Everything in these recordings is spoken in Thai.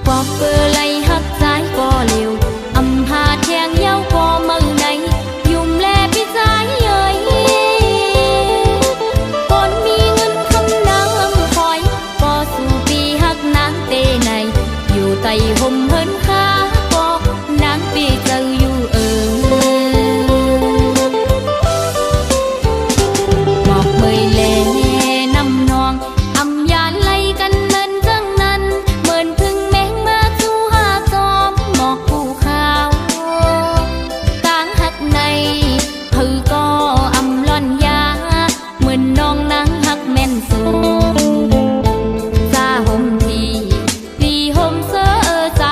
บอกเบอร์ไล่หักใจก็เร็วอำพาแทงเย้าก็มือไหนยุ่มแลพี่ใจเย้ยคนมีเงินคำน้ำคอยก็สู่ปีหักนางเตไหนอยู่ใต้ห่มเฮินขาก็นางปีเจออยู่บอกเมยแลน้ำนองอำยานไล่กันเนินจังนั้นเหมือนพึ่งแมงมาสู่หาจอมหมอกภูเขากลางหักในพือก็อำล่อนยาเหมือนน้องนางหักแม่นสูงซาห่มทีดีห่มเสอใจ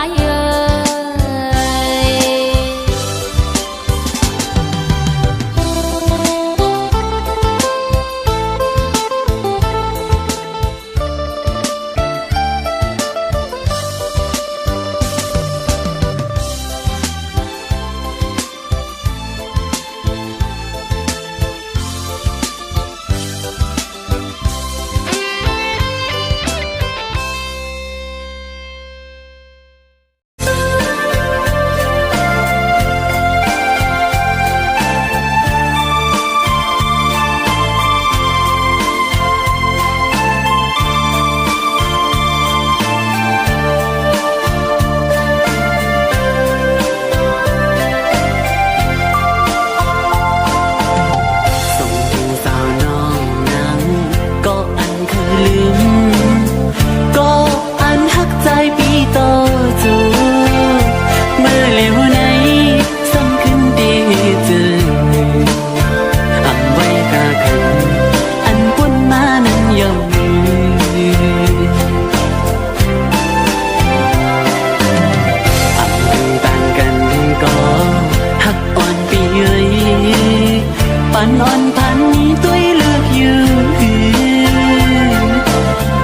ปันอ่อนพันตัวเลือกอยู่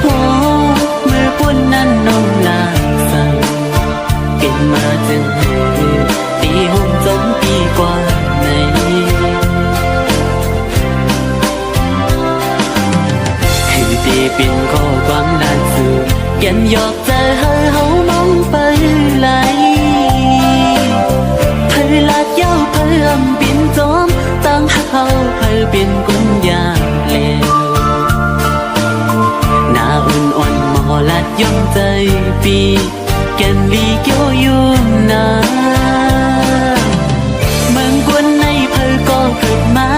โอ้เมื่อปุ่นนั้นน้องลาสั่งเก็บมาจึงตีห่มจมปีกว่าในให้ตีปิ่นข้อความลาสื่อแก่นหยอกใจเฮามองไปไหลเพยลาดยาวเพยอำปิ่นจอมตั้งเฮาเพยเป็นกุญยาเลวหน้าอุ่นอ่อนหมอลัดย่อมใจปีแก่นลีเกี่ยวยุ่มนาเมืองกวนในเพยก็เกิดมา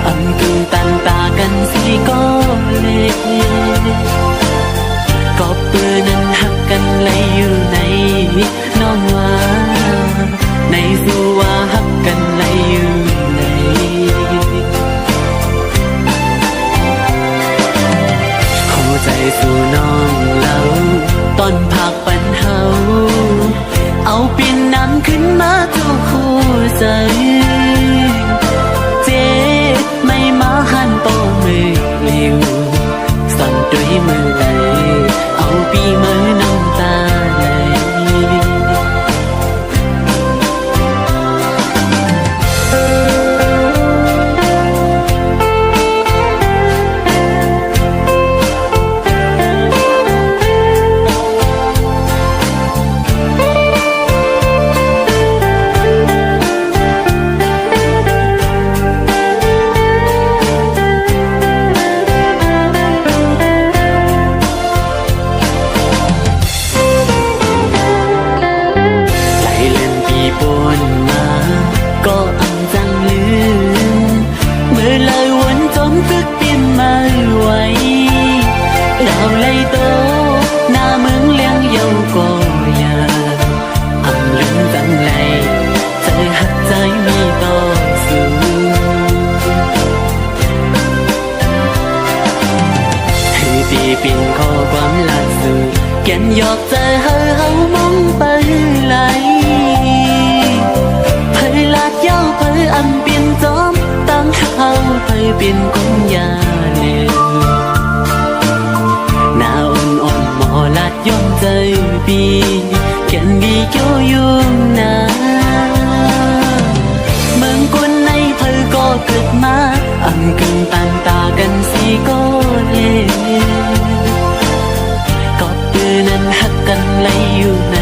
อำกึ่งตันตากันสิก็เล็กก็เปื้อนั้นหักกันเลยอยู่ในน้องว่าในสู่ว่าหักกันเลยอยู่ในหัวใจสู่น้องเล่าตอนพักปันเฮาเอาปีนน้ำขึ้นมาทุกคู่ใจเจ๊ไม่มาหันโป้มือเลี้ยวสั่นด้วยมือไหลเอาปีมือน้ำตาไหลปิ่นข้อความหลักสื่อแก่นหยอกใจเฮามองไปไหลเพยลาดยาวเพยอำเปลี่ยนจอมตั้งเฮาเพยเป็นกุญยาเลวหน้าอ่อนอ่อนหมอลัดย่อมใจปีแก่นดีเกี่ยวยุ่งนาเมืองกวนในเพยก็เกิดมาอำกึ่งตันตากันสิก็เลวนั้นหักกันเลยอยู่ใน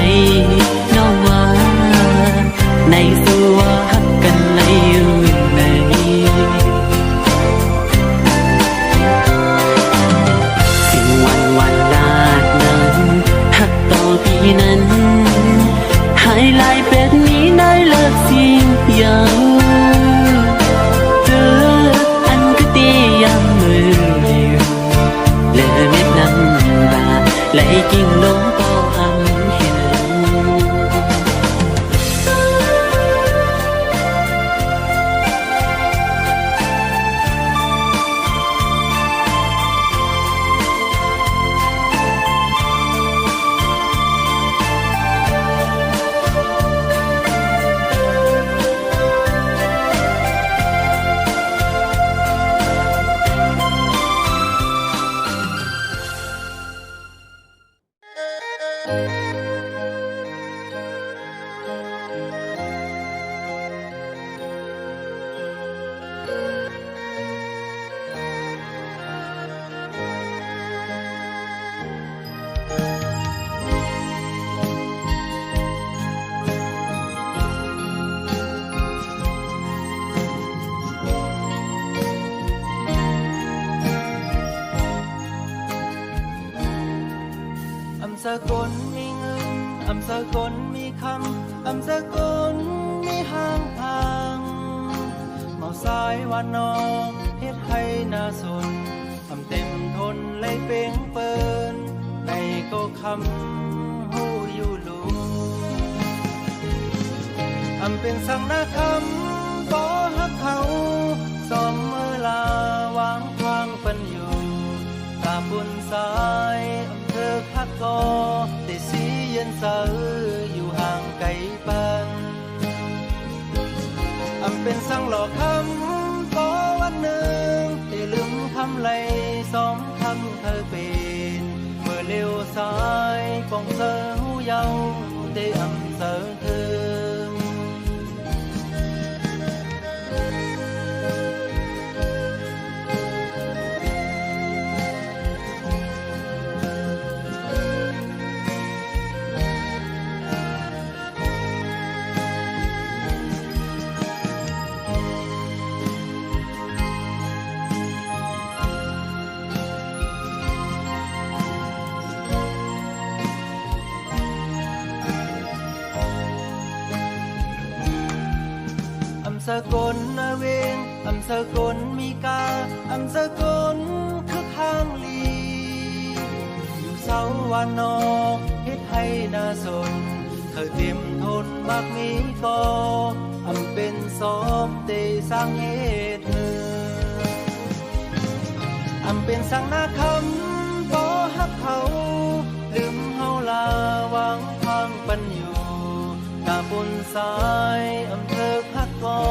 กลมีเงินอำสกลมีคำอำสกลมีห้างทางเมาสายวันนองเฮ็ดให้น่าสนอำเต็มทนเลยเป่งเปินในก็คำหูอยู่ลูอำเป็นสังนาคำบ่ฮักเขาสอมมือลาวางทางปันอยู่ตาบุญสายอำเภอคัดกอได้สีเย็นเสออยู่ห่างไกลปันอำเป็นสังหลอกคำบ่วันหนึ่งได้ลืมคำไหลสองคำเธอเป็นเมื่อเลี้ยวซ้ายป้องเธอหูเยาได้อำเสอเธอสกลนาเวงอำสกลมีกาอำสกลคือข้างลีอยู่เสาวันนอกเฮ็ดให้น่าสนเธอเต็มทนมากมีก็อำเป็นสอบเตสร้างเหตุเธออำเป็นสังนาคำบ่ฮักเขาลืมเฮาลาวางทางปันอยู่ตาบนสายอำเภอคัดกอ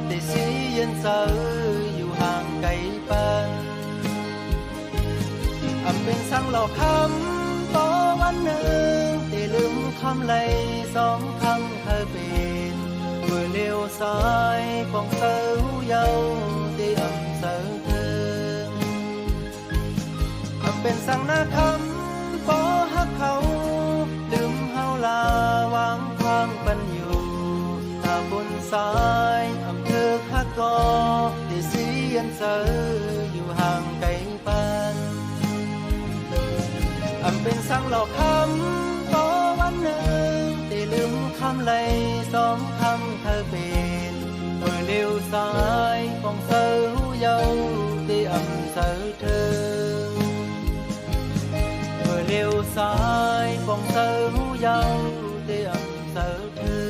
ได้สีเย็นเสออยู่ห่างไกลปันอำเป็นสังหลอกคำต่อวันหนึ่งได้ลืมคำไหลสองคำเคยเป็นเมื่อเลี้ยวซ้ายป้องเธอหูเยาได้อำเสอเธออำเป็นสังนาคำบ่ฮักเขาลืมเฮาลาวางทางปันอยู่ตาบนสายอำเภอคัดกอได้สีเย็นเสออยู่ห่างไกลปันอำเป็นสังหลอกคำต่อวันหนึ่งได้ลืมคำไหลสองคำเธอเป็นเมื่อเลี้ยวซ้ายป้องเธอหูเยาได้อำเสอเธอเมื่อเลี้ยวซ้ายป้องเธอหูเยาได้อำเสอเธอ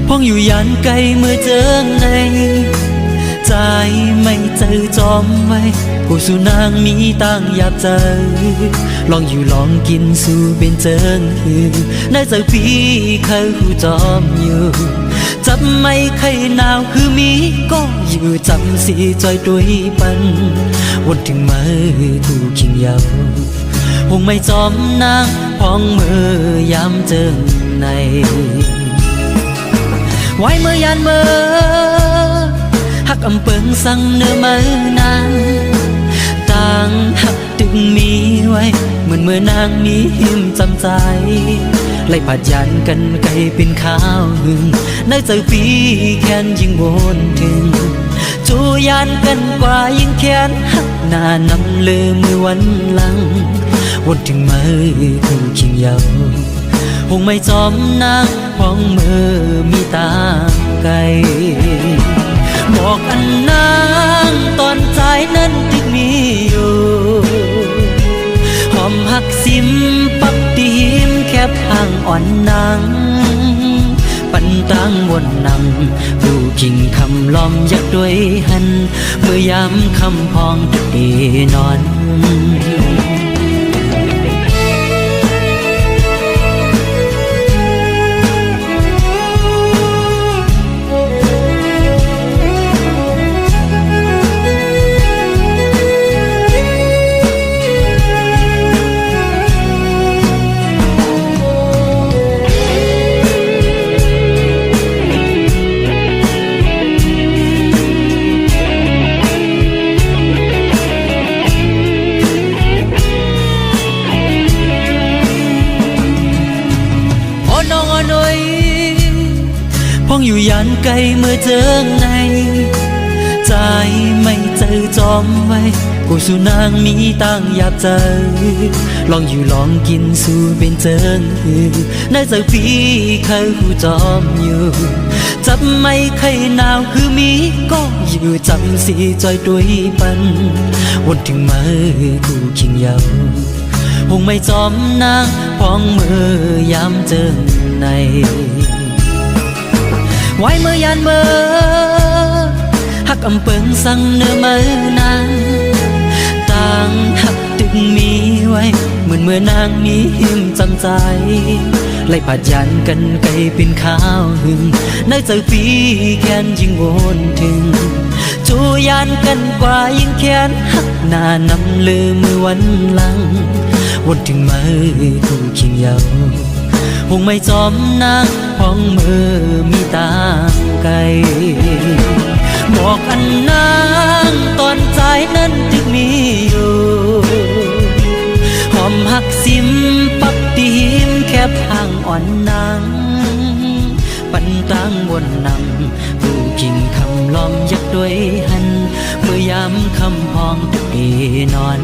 พ้องอยู่ยันไกลเมื่อเจอในใจไม่เจอจอมไว้ผู้สุนางมีตั้งหยาบใจลองอยู่ลองกินสู่เป็นเจิงคือในใจพี่เคยหูจอมอยู่จับไม่เคยหนาวคือมีก็อยู่จำสีจอยด้วยปันวนถึงมือถูกขิงยาวหงไม่จอมนางพ้องมือยามเจิงในไว้เมื่อยันเมื่อหักอำเปิงสั่งเนื้อมือนางต่างหักตึงมีไว้เหมือนเมื่อนางมีหิมจำใจไล่ปัดยันกันไกลเป็นข้าวหึงในใจปีแค้นยิ่งวนถึงจูยันกันกว่ายิ่งแค้นหักหน้านำเลือมือวันหลังวนถึงมือถูกขิงยาวหงไม่จอมนางพ้องมือมีตาไกลบอกอันนางตอนใจนั้นที่มีอยู่หอมหักซิมปักตีมแคบห่างอ่อนนาง ปันตังวนนำดูกิ่งคำล้อมยักด้วยหันเมื่อยามคำพองตะเดนอนพ้องอยู่ยานไกลเมื่อเจอในใจไม่เจอจอมไว้กูสู่นางมีตั้งอยากเจอลองอยู่ลองกินสู่เป็นเจิงในใจพี่เคยกูจอมอยู่จับไม่เคยหนาวคือมีก็อยู่จำสีจอยด้วยปันวนถึงมือกูคิงเยาหงไม่จอมนางพ้องมือยามเจอในไว้เมื่อยานเมื่อหักอำเปิงสั่งเนื้อมือนางต่างหักตึงมีไว้เหมือนเมื่อนางมีหิมจำใจไล่ปัดยันกันไกลเป็นข้าวหึงในใจปีแค้นยิ่งวนถึงจูยานกันกว่ายิ่งแค้นหักหน้านำลืมมือวันหลังวนถึงมือคู่คิงเยาหงไม่จอมนางพ้องมือมีตาไกลบอกอันนางตอนใจนั้นจึงมีอยู่หอมหักซิมปักตีมแคบห่างอ่อนนางปันตังวนนำผู้กิ่งคำล้อมยักด้วยหันเมื่อยามคำพองตะเอนอน